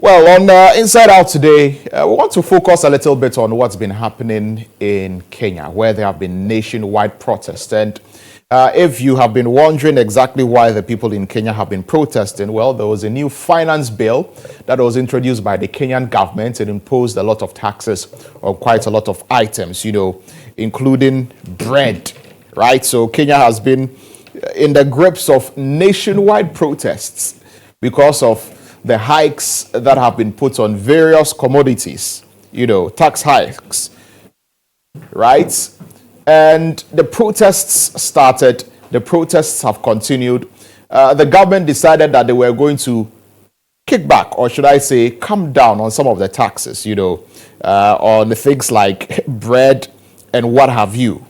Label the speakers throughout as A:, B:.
A: Well, on Inside Out today, we want to focus a little bit on what's been happening in Kenya, where there have been nationwide protests. And if you have been wondering exactly why the people in Kenya have been protesting, well, there was a new finance bill that was introduced by the Kenyan government. It imposed a lot of taxes on quite a lot of items, including bread, right? So Kenya has been in the grips of nationwide protests because of the hikes that have been put on various commodities, tax hikes, right? And the protests started, the protests have continued. The government decided that they were going to kick back, or should I say, come down on some of the taxes, on things like bread and what have you.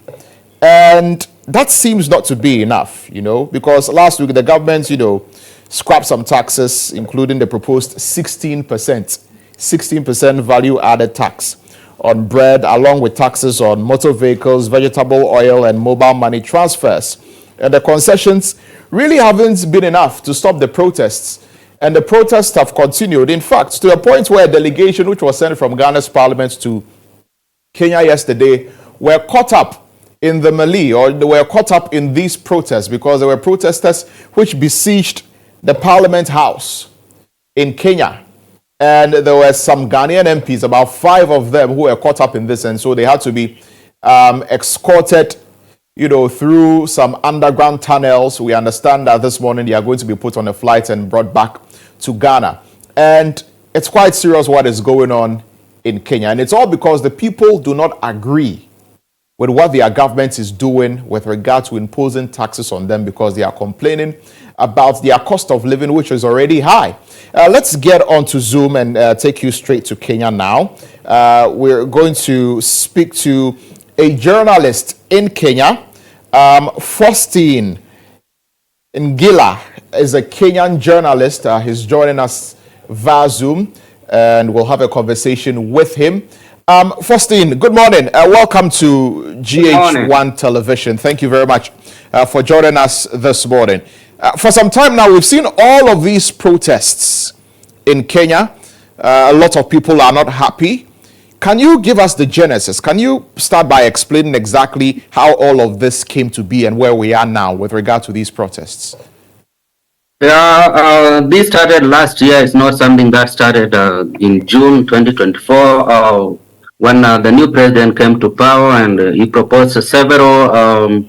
A: And that seems not to be enough, because last week the government, scrapped some taxes, including the proposed 16% value added tax on bread, along with taxes on motor vehicles, vegetable oil, and mobile money transfers. And the concessions really haven't been enough to stop the protests. And the protests have continued, in fact, to a point where a delegation which was sent from Ghana's parliament to Kenya yesterday were caught up in the melee, or they were caught up in these protests because there were protesters which besieged the Parliament House in Kenya. And there were some Ghanaian MPs, about 5 of them, who were caught up in this. And so they had to be escorted, through some underground tunnels. We understand that this morning they are going to be put on a flight and brought back to Ghana. And it's quite serious what is going on in Kenya. And it's all because the people do not agree with what their government is doing with regard to imposing taxes on them, because they are complaining about their cost of living, which is already high. Let's get onto Zoom and take you straight to Kenya now. We're going to speak to a journalist in Kenya. Faustin Ngila is a Kenyan journalist. He's joining us via Zoom, and we'll have a conversation with him. Faustin, good morning. Welcome to GHOne Television. Thank you very much for joining us this morning. For some time now, we've seen all of these protests in Kenya. A lot of people are not happy. Can you give us the genesis? Can you start by explaining exactly how all of this came to be and where we are now with regard to these protests?
B: Yeah, this started last year. It's not something that started in June 2024 when the new president came to power, and he proposed several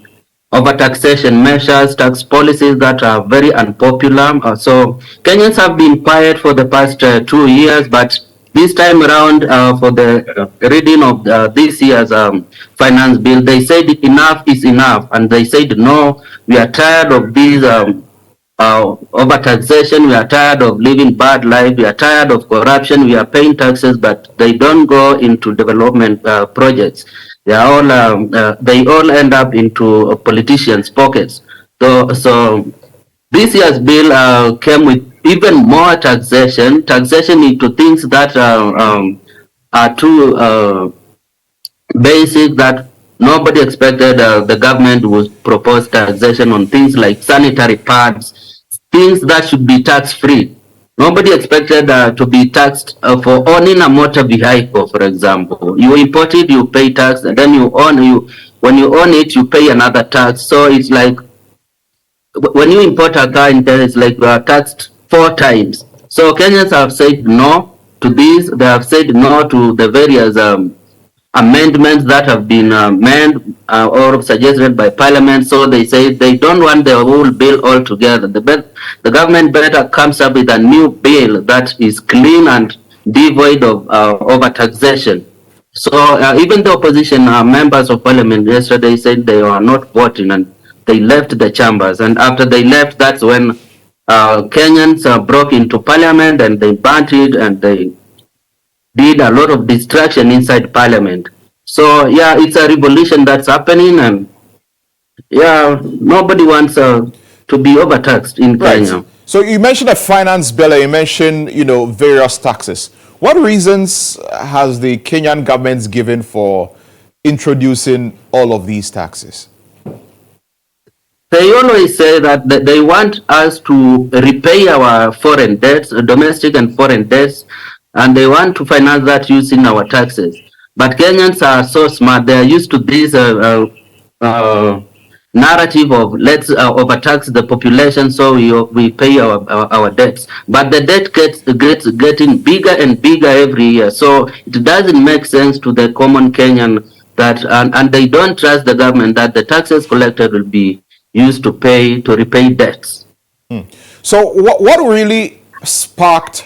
B: over-taxation measures, tax policies that are very unpopular. So Kenyans have been quiet for the past 2 years, but this time around, for the reading of this year's finance bill, they said enough is enough, and they said no, we are tired of these over-taxation, we are tired of living bad life, we are tired of corruption, we are paying taxes, but they don't go into development projects. They all end up into politicians' pockets. So this year's bill came with even more taxation into things that are too basic, that nobody expected. The government would propose taxation on things like sanitary pads, things that should be tax-free. Nobody expected to be taxed for owning a motor vehicle, for example. You import it, you pay tax, and then when you own it, you pay another tax. So it's like when you import a car, it's like you are taxed 4 times. So Kenyans have said no to this. They have said no to the various amendments that have been made or suggested by Parliament. So they say they don't want the whole bill altogether. The government better comes up with a new bill that is clean and devoid of over-taxation. So even the opposition members of Parliament yesterday said they were not voting, and they left the chambers. And after they left, that's when Kenyans broke into Parliament, and they burnt it, and they did a lot of destruction inside Parliament. So yeah, it's a revolution that's happening, and yeah, nobody wants to be overtaxed in Kenya.
A: So you mentioned a finance bill, and you mentioned various taxes. What reasons has the Kenyan government given for introducing all of these taxes?
B: They always say that they want us to repay our foreign debts, domestic and foreign debts, and they want to finance that using our taxes. But Kenyans are so smart; they are used to this narrative of let's overtax the population so we pay our debts. But the debt gets getting bigger and bigger every year. So it doesn't make sense to the common Kenyan that and they don't trust the government that the taxes collected will be used to repay debts.
A: So what really sparked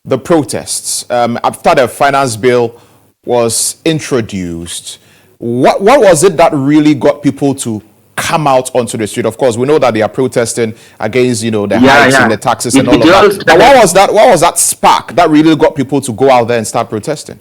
A: the protests after the finance bill was introduced? What was it that really got people to come out onto the street? Of course, we know that they are protesting against, the hikes and the taxes and all of that. But what was that spark that really got people to go out there and start protesting?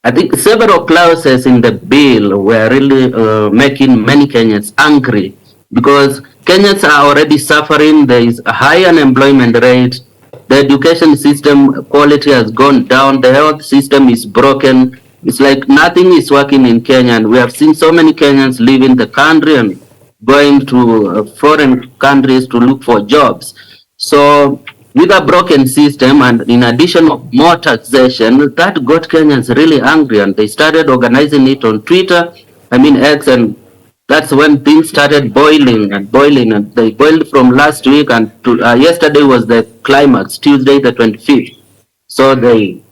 B: I think several clauses in the bill were really making many Kenyans angry because Kenyans are already suffering. There is a high unemployment rate. The education system quality has gone down. The health system is broken. It's like nothing is working in Kenya. And we have seen so many Kenyans leaving the country and going to foreign countries to look for jobs. So with a broken system and in addition of more taxation, that got Kenyans really angry and they started organizing it on Twitter, X, and that's when things started boiling and they boiled from last week and yesterday was the climax, Tuesday the 25th. So they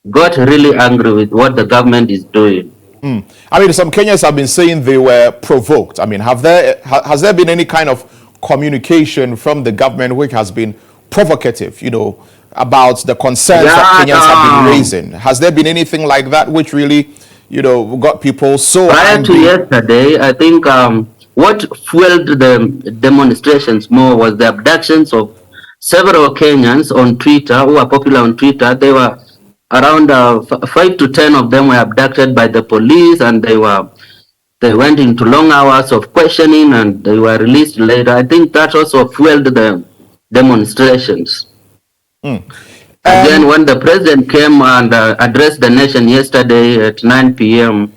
B: got really angry with what the government is doing.
A: Some Kenyans have been saying they were provoked. Has there been any kind of communication from the government which has been provocative, about the concerns that Kenyans have been raising? Has there been anything like that which really, got people so
B: prior
A: angry?
B: To yesterday, I think what fueled the demonstrations more was the abductions of several Kenyans on Twitter who are popular on Twitter. They were around 5 to 10 of them were abducted by the police, and they went into long hours of questioning, and they were released later. I think that also fueled the demonstrations. Again, when the president came and addressed the nation yesterday at 9 p.m.,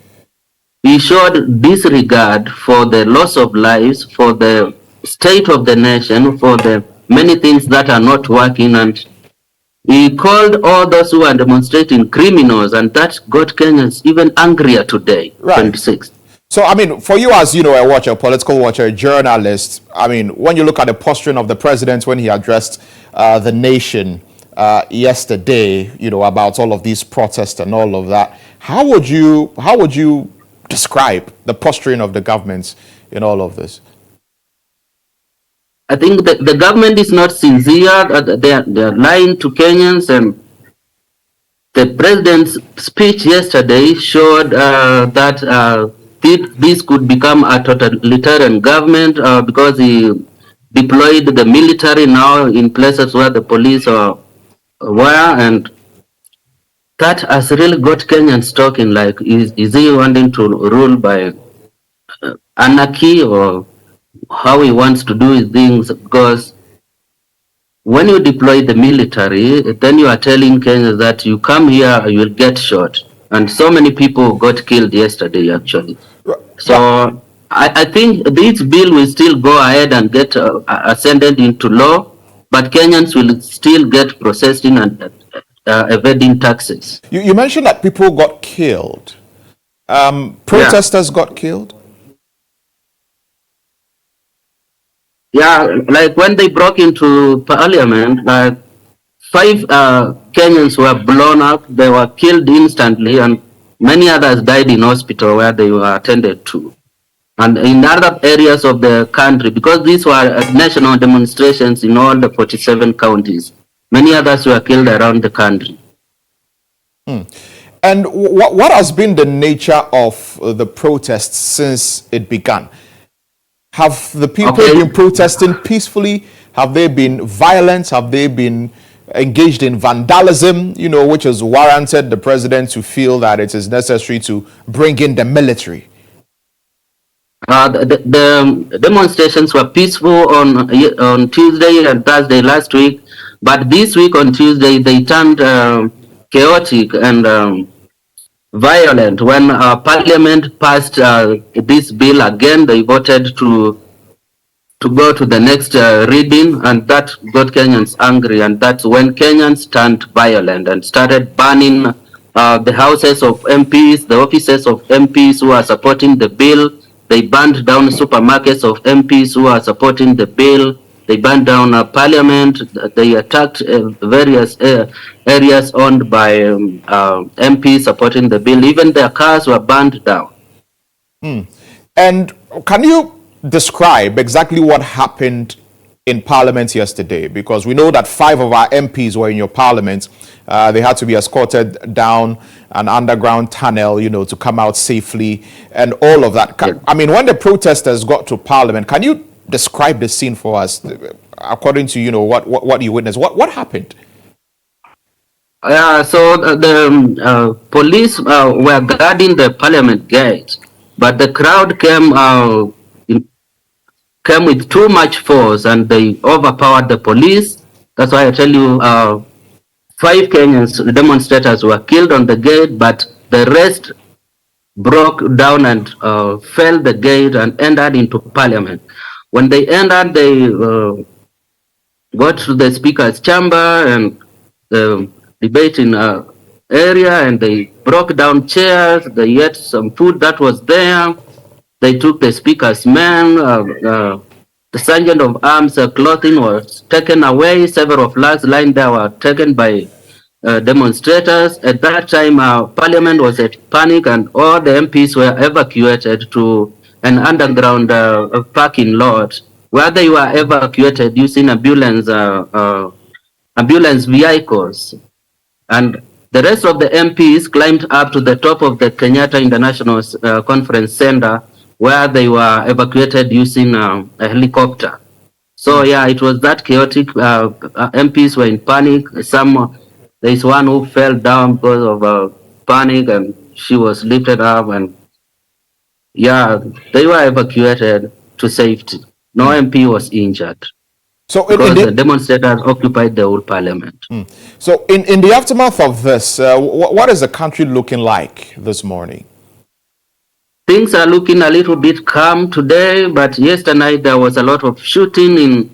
B: he showed disregard for the loss of lives, for the state of the nation, for the many things that are not working, and he called all those who are demonstrating criminals, and that got Kenyans even angrier today,
A: right.
B: 26.
A: So, for you as, a watcher, a political watcher, a journalist, when you look at the posturing of the president when he addressed the nation yesterday, about all of these protests and all of that, how would you describe the posturing of the government in all of this?
B: I think the government is not sincere. They are lying to Kenyans, and the president's speech yesterday showed that this could become a totalitarian government because he deployed the military now in places where the police were, and that has really got Kenyans talking like, is he wanting to rule by anarchy or how he wants to do his things? Because when you deploy the military, then you are telling Kenyans that you come here, you will get shot. And so many people got killed yesterday, actually. So I think this bill will still go ahead and get ascended into law, but Kenyans will still get processing and evading taxes.
A: You mentioned that people got killed. Protesters got killed?
B: Yeah, like when they broke into parliament, 5 Kenyans were blown up. They were killed instantly, and many others died in hospital where they were attended to. And in other areas of the country, because these were national demonstrations in all the 47 counties, many others were killed around the country.
A: And what has been the nature of the protests since it began? Have the people been protesting peacefully? Have they been violent? Have they been engaged in vandalism, which has warranted the president to feel that it is necessary to bring in the military?
B: The demonstrations were peaceful on Tuesday and Thursday last week, but this week on Tuesday they turned chaotic and violent when Parliament passed this bill again. They voted to to go to the next reading, and that got Kenyans angry, and that's when Kenyans turned violent and started burning the houses of MPs, the offices of MPs who are supporting the bill. They burned down supermarkets of MPs who are supporting the bill. They burned down parliament. They attacked various areas owned by MPs supporting the bill. Even their cars were burned down.
A: And can you describe exactly what happened in Parliament yesterday? Because we know that 5 of our MPs were in your Parliament. They had to be escorted down an underground tunnel, to come out safely and all of that. I mean, when the protesters got to Parliament, can you describe the scene for us according to, what you witnessed? What happened?
B: So the police were guarding the Parliament gate, but the crowd came with too much force and they overpowered the police. That's why I tell you, 5 Kenyans demonstrators were killed on the gate, but the rest broke down and fell the gate and entered into Parliament. When they entered, they got to the Speaker's chamber and the debating area, and they broke down chairs. They ate some food that was there. They took the Speaker's men. The sergeant of arms clothing was taken away. Several flags lying there were taken by demonstrators. At that time, Parliament was at panic, and all the MPs were evacuated to an underground parking lot, where they were evacuated using ambulance vehicles. And the rest of the MPs climbed up to the top of the Kenyatta International Conference Center, where they were evacuated using a helicopter. So yeah, it was that chaotic. MPs were in panic. There is one who fell down because of panic, and she was lifted up, and yeah, they were evacuated to safety. No MP was injured.
A: So
B: because the demonstrators occupied the whole Parliament.
A: So in the aftermath of this, what is the country looking like this morning?
B: Things are looking a little bit calm today, but yesterday night there was a lot of shooting in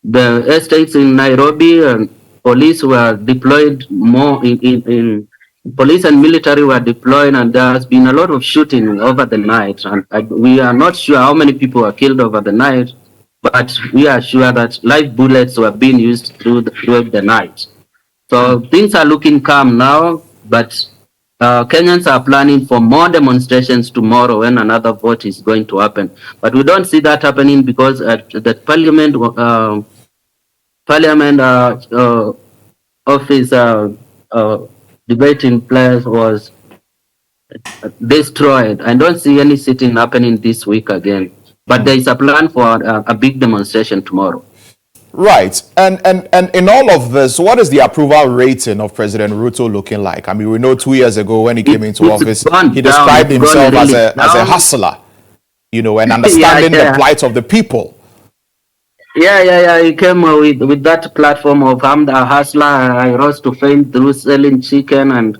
B: the estates in Nairobi, and police were deployed more in police and military were deployed, and there has been a lot of shooting over the night, and we are not sure how many people were killed over the night, but we are sure that live bullets were being used throughout the night. So things are looking calm now, but Kenyans are planning for more demonstrations tomorrow when another vote is going to happen. But we don't see that happening because the Parliament office debating place was destroyed. I don't see any sitting happening this week again. But there is a plan for a big demonstration tomorrow.
A: Right. And in all of this, what is the approval rating of President Ruto looking like? I mean, we know 2 years ago when he came into office, he described himself as a hustler, and understanding the plight of the people.
B: Yeah. He came with that platform of I'm a hustler. I rose to fame through selling chicken and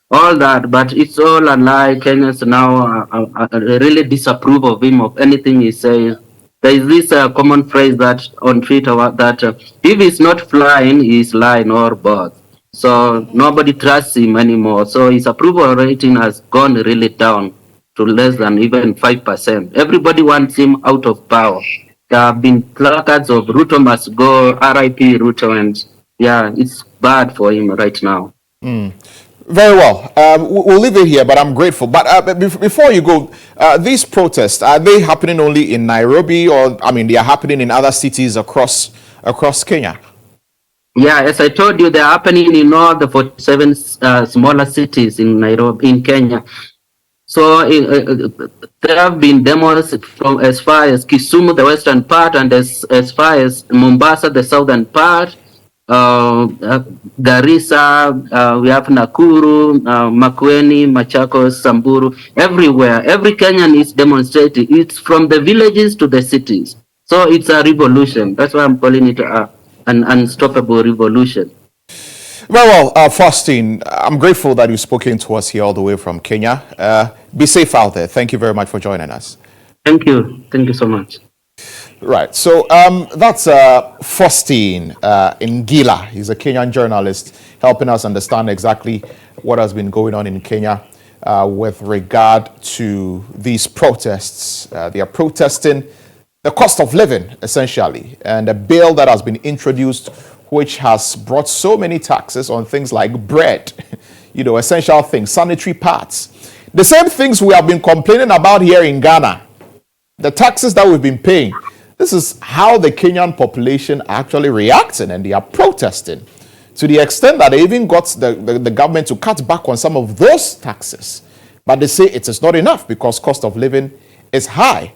B: all that, but it's all a lie. Kenyans now really disapprove of him, of anything he says. There is this common phrase that on Twitter that if he's not flying, he's lying or both. So nobody trusts him anymore. So his approval rating has gone really down to less than even 5%. Everybody wants him out of power. There have been placards of Ruto must go, RIP Ruto, and yeah, it's bad for him right now.
A: Very well. We'll leave it here, but I'm grateful. But before you go, these protests, are they happening only in Nairobi, or, I mean, they are happening in other cities across Kenya?
B: Yeah, as I told you, they're happening in all the 47 smaller cities in Nairobi, in Kenya. So there have been demos from as far as Kisumu, the western part, and as far as Mombasa, the southern part. Garissa, we have Nakuru, Makueni, Machakos, Samburu, everywhere. Every Kenyan is demonstrating. It's from the villages to the cities. So it's a revolution. That's why I'm calling it an unstoppable revolution.
A: Well, Faustine, I'm grateful that you've spoken to us here all the way from Kenya. Be safe out there. Thank you very much for joining us.
B: Thank you. Thank you so much.
A: Right. So that's Faustine in Gila. He's a Kenyan journalist helping us understand exactly what has been going on in Kenya with regard to these protests. They are protesting the cost of living, essentially, and a bill that has been introduced which has brought so many taxes on things like bread, essential things, sanitary pads. The same things we have been complaining about here in Ghana, the taxes that we've been paying. This is how the Kenyan population are actually reacting, and they are protesting to the extent that they even got the government to cut back on some of those taxes. But they say it is not enough because cost of living is high.